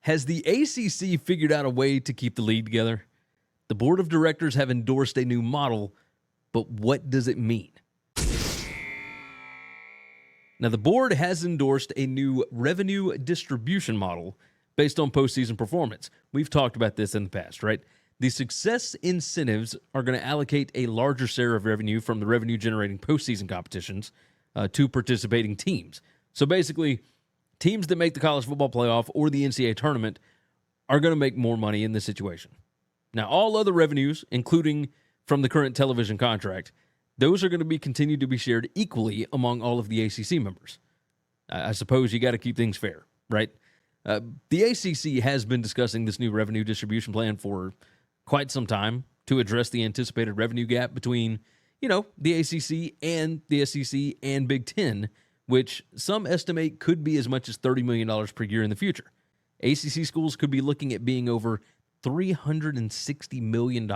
Has the ACC figured out a way to keep the league together? The board of directors have endorsed a new model, but what does it mean? Now, the board has endorsed a new revenue distribution model based on postseason performance. We've talked about this in the past, right? The success incentives are going to allocate a larger share of revenue from the revenue-generating postseason competitions to participating teams. So basically, teams that make the college football playoff or the NCAA tournament are going to make more money in this situation. Now, all other revenues, including from the current television contract, those are going to be continued to be shared equally among all of the ACC members. I suppose you got to keep things fair, right? The ACC has been discussing this new revenue distribution plan for quite some time to address the anticipated revenue gap between, the ACC and the SEC and Big Ten, which some estimate could be as much as $30 million per year in the future. ACC schools could be looking at being over $360 million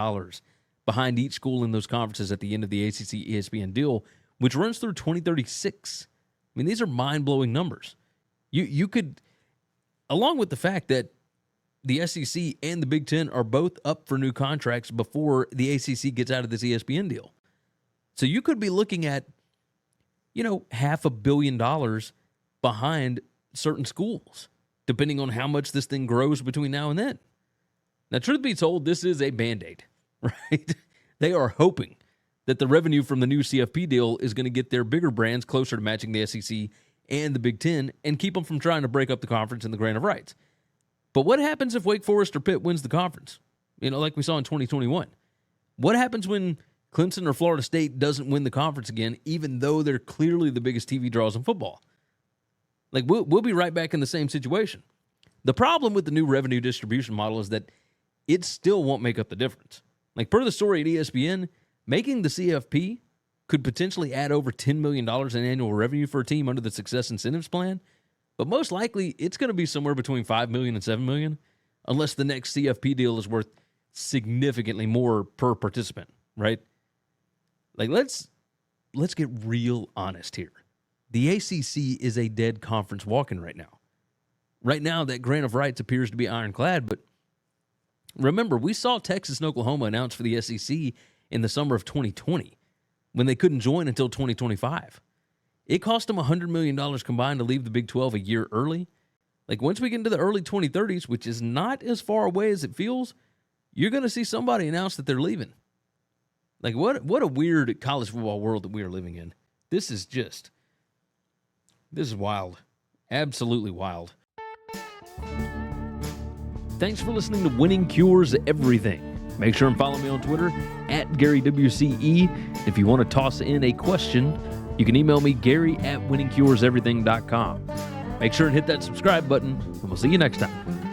behind each school in those conferences at the end of the ACC ESPN deal, which runs through 2036. I mean, these are mind-blowing numbers. You could, along with the fact that the SEC and the Big Ten are both up for new contracts before the ACC gets out of this ESPN deal. So you could be looking at, $500 million behind certain schools, depending on how much this thing grows between now and then. Now, truth be told, this is a Band-Aid, right? They are hoping that the revenue from the new CFP deal is going to get their bigger brands closer to matching the SEC and the Big Ten and keep them from trying to break up the conference and the grant of rights. But what happens if Wake Forest or Pitt wins the conference? Like we saw in 2021. What happens when Clemson or Florida State doesn't win the conference again, even though they're clearly the biggest TV draws in football? Like, we'll be right back in the same situation. The problem with the new revenue distribution model is that it still won't make up the difference. Like, per the story at ESPN, making the CFP could potentially add over $10 million in annual revenue for a team under the success incentives plan, but most likely it's going to be somewhere between $5 million and $7 million, unless the next CFP deal is worth significantly more per participant, right? Like, let's get real honest here. The ACC is a dead conference walking right now. Right now, that grant of rights appears to be ironclad, but remember, we saw Texas and Oklahoma announce for the SEC in the summer of 2020 when they couldn't join until 2025. It cost them $100 million combined to leave the Big 12 a year early. Like, once we get into the early 2030s, which is not as far away as it feels, you're going to see somebody announce that they're leaving. Like, what a weird college football world that we are living in. This is wild. Absolutely wild. Thanks for listening to Winning Cures Everything. Make sure and follow me on Twitter @GaryWCE. If you want to toss in a question, you can email me, Gary@winningcureseverything.com. Make sure and hit that subscribe button, and we'll see you next time.